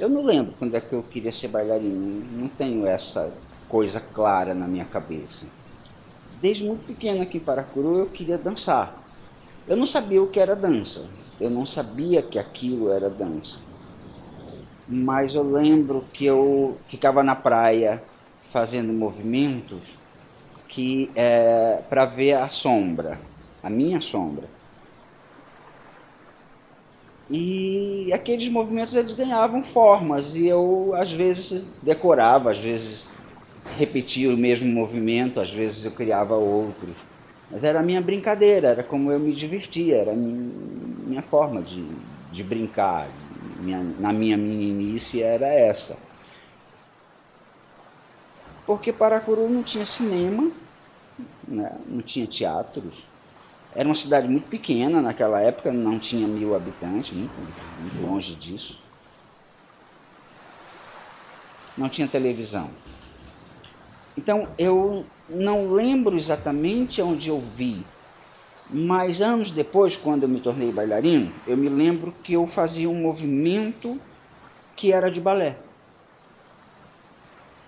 Eu não lembro quando é que eu queria ser bailarino, não tenho essa coisa clara na minha cabeça. Desde muito pequeno aqui em Paracuru eu queria dançar. Eu não sabia o que era dança, eu não sabia que aquilo era dança. Mas eu lembro que eu ficava na praia fazendo movimentos que é para ver a sombra, a minha sombra. E aqueles movimentos eles ganhavam formas e eu às vezes decorava, às vezes repetia o mesmo movimento, às vezes eu criava outros. Mas era a minha brincadeira, era como eu me divertia, era a minha forma de brincar. Na minha meninice era essa. Porque Paracuru não tinha cinema, né? Não tinha teatros. Era uma cidade muito pequena naquela época, não tinha 1.000 habitantes, muito longe disso. Não tinha televisão. Então eu não lembro exatamente onde eu vi, mas anos depois, quando eu me tornei bailarino, eu me lembro que eu fazia um movimento que era de balé,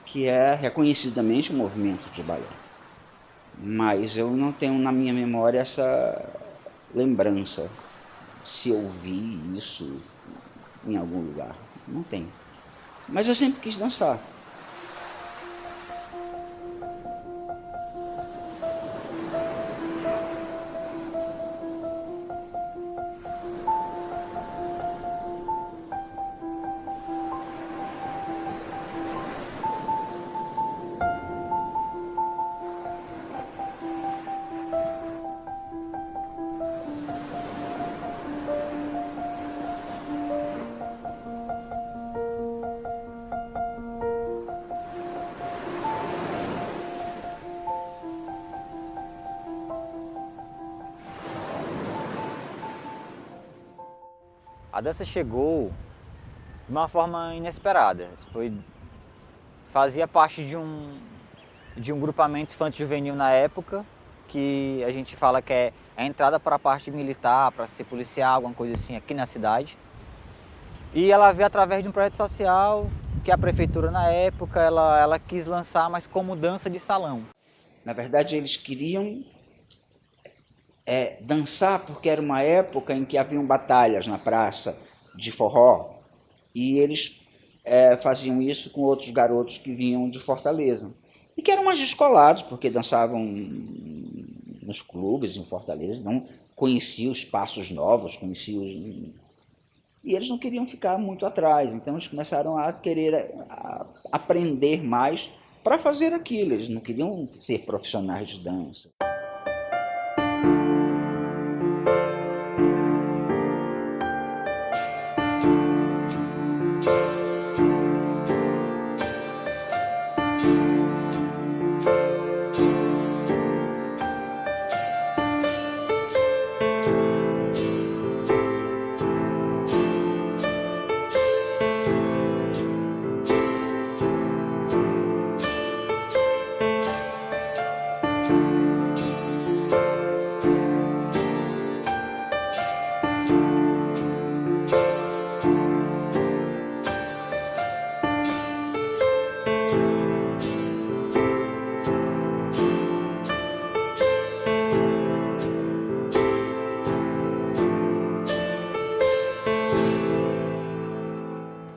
que é reconhecidamente um movimento de balé. Mas eu não tenho na minha memória essa lembrança, se eu vi isso em algum lugar. Não tem. Mas eu sempre quis dançar. A dança chegou de uma forma inesperada. Fazia parte de um grupamento infanto-juvenil na época, que a gente fala que é a entrada para a parte militar, para ser policial, alguma coisa assim, aqui na cidade. E ela veio através de um projeto social que a prefeitura na época ela quis lançar, mas como dança de salão. Na verdade, eles queriam dançar porque era uma época em que haviam batalhas na praça de forró e eles faziam isso com outros garotos que vinham de Fortaleza e que eram mais descolados porque dançavam nos clubes em Fortaleza, não conheciam os passos novos, conheciam e eles não queriam ficar muito atrás, então eles começaram a querer aprender mais para fazer aquilo, eles não queriam ser profissionais de dança.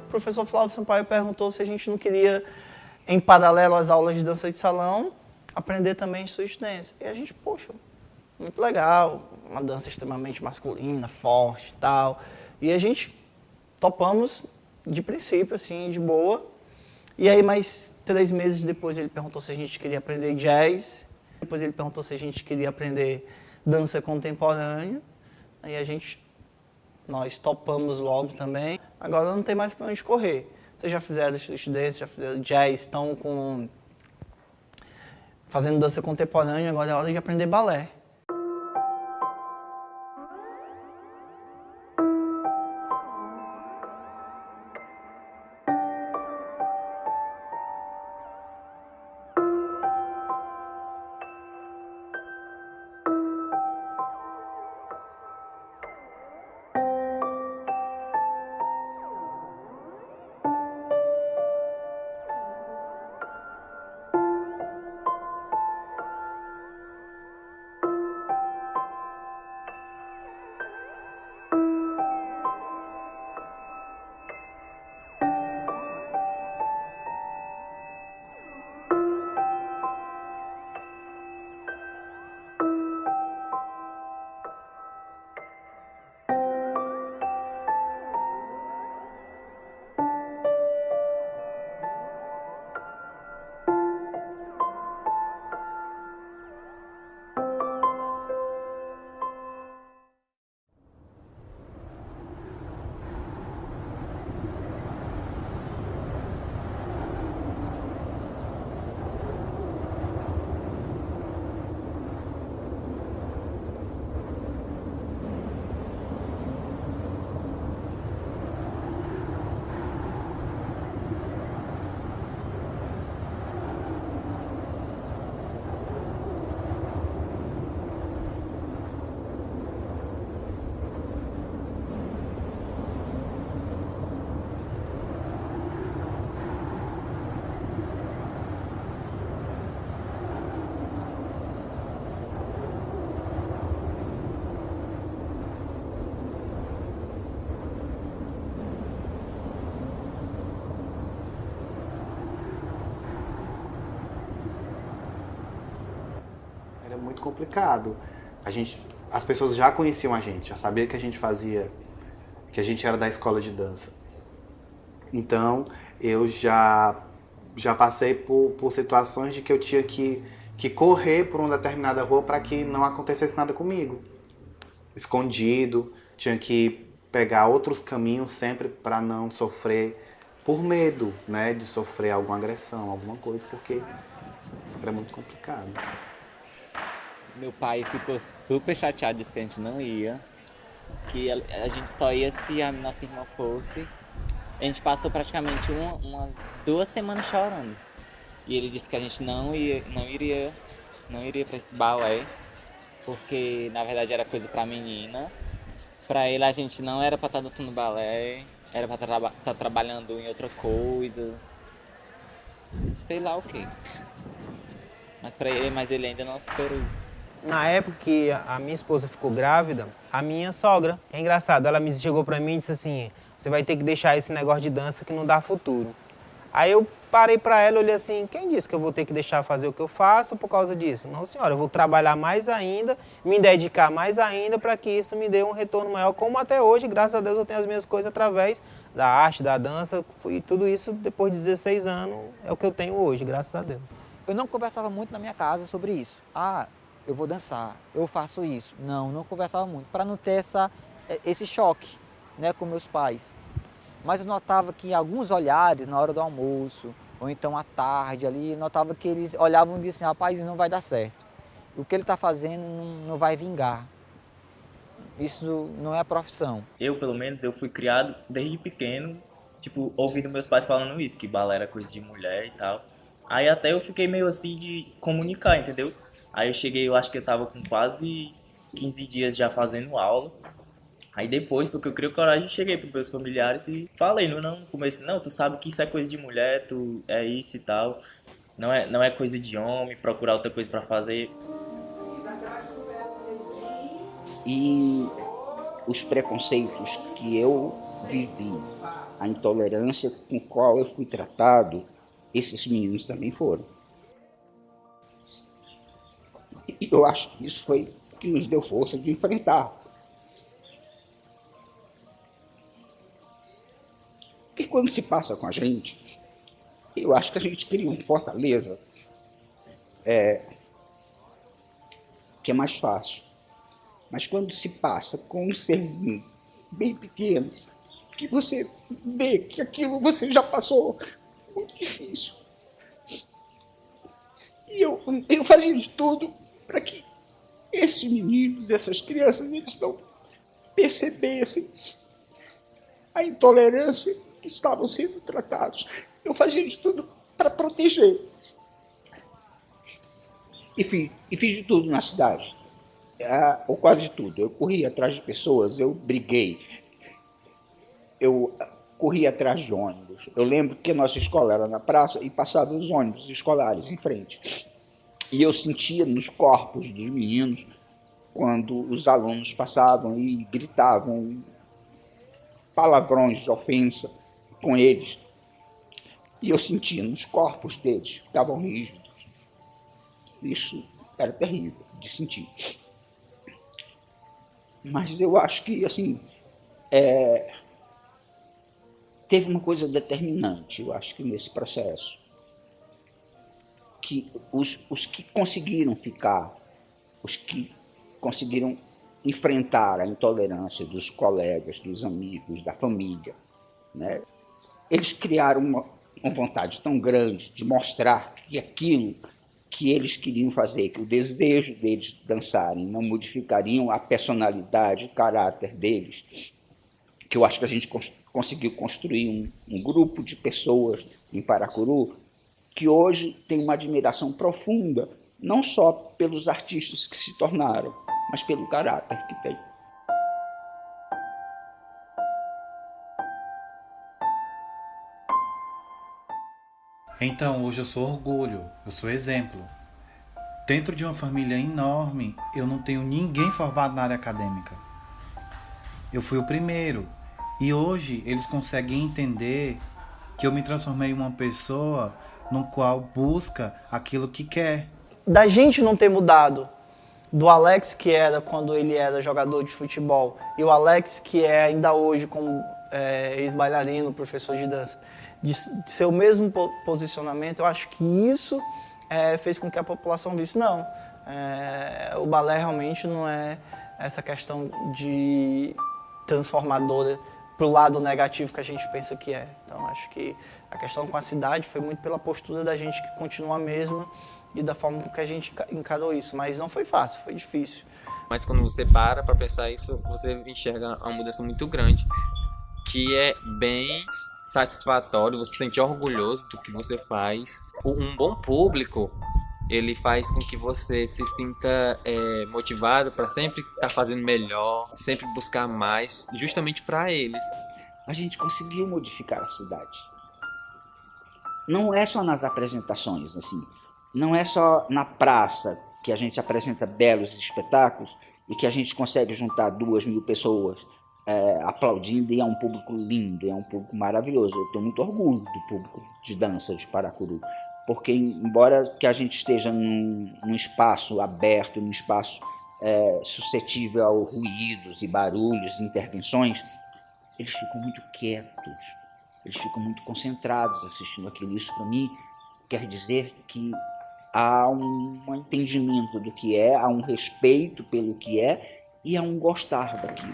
O professor Flávio Sampaio perguntou se a gente não queria, em paralelo às aulas de dança de salão, aprender também street dance. E a gente, poxa, muito legal, uma dança extremamente masculina, forte e tal. E a gente topamos de princípio, assim, de boa. E aí, mais 3 meses depois, ele perguntou se a gente queria aprender jazz. Depois ele perguntou se a gente queria aprender dança contemporânea. Aí nós topamos logo também. Agora não tem mais para onde correr. Vocês já fizeram street dance, já fizeram jazz, estão fazendo dança contemporânea, agora é hora de aprender balé. muito complicado. As pessoas já conheciam a gente, já sabiam que a gente fazia, que a gente era da escola de dança. Então, eu já passei por situações de que eu tinha que correr por uma determinada rua para que não acontecesse nada comigo. Escondido, tinha que pegar outros caminhos sempre para não sofrer, por medo, né, de sofrer alguma agressão, alguma coisa, porque era muito complicado. Meu pai ficou super chateado, disse que a gente não ia, que a gente só ia se a nossa irmã fosse. A gente passou praticamente umas 2 semanas chorando. E ele disse que a gente não iria para esse balé, porque na verdade era coisa pra menina. Pra ele a gente não era pra estar dançando balé, era pra estar trabalhando em outra coisa. Sei lá o quê. Mas ele ainda não superou isso. Na época que a minha esposa ficou grávida, a minha sogra, é engraçado, ela me chegou pra mim e disse assim, você vai ter que deixar esse negócio de dança que não dá futuro. Aí eu parei pra ela e olhei assim, quem disse que eu vou ter que deixar fazer o que eu faço por causa disso? Não, senhora, eu vou trabalhar mais ainda, me dedicar mais ainda para que isso me dê um retorno maior, como até hoje, graças a Deus, eu tenho as minhas coisas através da arte, da dança, e tudo isso depois de 16 anos é o que eu tenho hoje, graças a Deus. Eu não conversava muito na minha casa sobre isso. Ah, eu vou dançar, eu faço isso. Não conversava muito, para não ter esse choque, né, com meus pais. Mas eu notava que alguns olhares na hora do almoço, ou então à tarde ali, notava que eles olhavam e diziam assim, rapaz, isso não vai dar certo. O que ele está fazendo não vai vingar. Isso não é a profissão. Eu, pelo menos, eu fui criado desde pequeno, tipo, ouvindo meus pais falando isso, que balé era coisa de mulher e tal. Aí até eu fiquei meio assim de comunicar, entendeu? Aí eu cheguei, eu acho que eu tava com quase 15 dias já fazendo aula. Aí depois, porque eu criei coragem, cheguei pros meus familiares e falei, no começo, não, tu sabe que isso é coisa de mulher, tu é isso e tal. Não é coisa de homem, procurar outra coisa pra fazer. E os preconceitos que eu vivi, a intolerância com qual eu fui tratado, esses meninos também foram. E eu acho que isso foi o que nos deu força de enfrentar. E quando se passa com a gente, eu acho que a gente cria uma fortaleza que é mais fácil. Mas quando se passa com um serzinho bem pequeno, que você vê que aquilo você já passou, muito difícil. E eu fazia de tudo para que esses meninos, essas crianças, eles não percebessem a intolerância que estavam sendo tratados. Eu fazia de tudo para proteger. E fiz de tudo na cidade. Ou quase tudo. Eu corri atrás de pessoas, eu briguei. Eu corri atrás de ônibus. Eu lembro que a nossa escola era na praça e passavam os ônibus escolares em frente. E eu sentia nos corpos dos meninos, quando os alunos passavam e gritavam palavrões de ofensa com eles. E eu sentia nos corpos deles, ficavam rígidos. Isso era terrível de sentir. Mas eu acho que, assim, teve uma coisa determinante, eu acho que nesse processo, que os que conseguiram ficar, os que conseguiram enfrentar a intolerância dos colegas, dos amigos, da família, né? Eles criaram uma vontade tão grande de mostrar que aquilo que eles queriam fazer, que o desejo deles de dançarem não modificariam a personalidade, o caráter deles, que eu acho que a gente conseguiu construir um grupo de pessoas em Paracuru que hoje tem uma admiração profunda, não só pelos artistas que se tornaram, mas pelo caráter que tem. Então, hoje eu sou orgulho, eu sou exemplo. Dentro de uma família enorme, eu não tenho ninguém formado na área acadêmica. Eu fui o primeiro. E hoje eles conseguem entender que eu me transformei em uma pessoa no qual busca aquilo que quer. Da gente não ter mudado, do Alex que era quando ele era jogador de futebol e o Alex que é ainda hoje como ex-bailarino, professor de dança, de ser o mesmo posicionamento, eu acho que isso fez com que a população visse, não, o balé realmente não é essa questão de transformadora para o lado negativo que a gente pensa que é. Então, acho que a questão com a cidade foi muito pela postura da gente que continua a mesma e da forma com que a gente encarou isso. Mas não foi fácil, foi difícil. Mas quando você para pensar isso, você enxerga uma mudança muito grande, que é bem satisfatório, você se sente orgulhoso do que você faz. Um bom público, ele faz com que você se sinta motivado para sempre estar fazendo melhor, sempre buscar mais, justamente para eles. A gente conseguiu modificar a cidade. Não é só nas apresentações, assim, não é só na praça que a gente apresenta belos espetáculos e que a gente consegue juntar 2.000 pessoas aplaudindo, e é um público lindo, é um público maravilhoso. Eu tenho muito orgulho do público de dança de Paracuru, porque embora que a gente esteja num espaço aberto, num espaço suscetível a ruídos e barulhos, intervenções, eles ficam muito quietos, eles ficam muito concentrados assistindo aquilo. Isso, para mim, quer dizer que há um entendimento do que é, há um respeito pelo que é e há um gostar daquilo.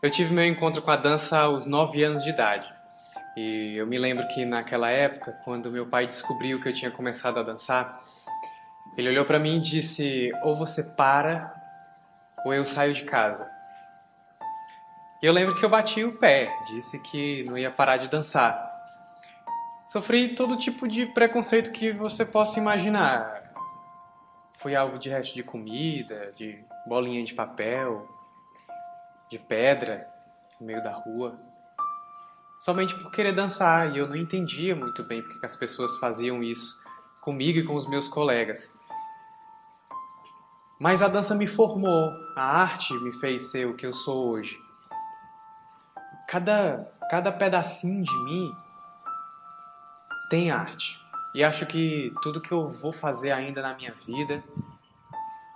Eu tive meu encontro com a dança aos 9 anos de idade. E eu me lembro que naquela época, quando meu pai descobriu que eu tinha começado a dançar, ele olhou para mim e disse: ou você para, ou eu saio de casa. E eu lembro que eu bati o pé, disse que não ia parar de dançar. Sofri todo tipo de preconceito que você possa imaginar. Fui alvo de resto de comida, de bolinha de papel, de pedra no meio da rua, somente por querer dançar, e eu não entendia muito bem porque as pessoas faziam isso comigo e com os meus colegas. Mas a dança me formou, a arte me fez ser o que eu sou hoje. Cada pedacinho de mim tem arte, e acho que tudo que eu vou fazer ainda na minha vida,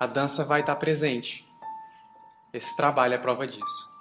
a dança vai estar presente. Esse trabalho é prova disso.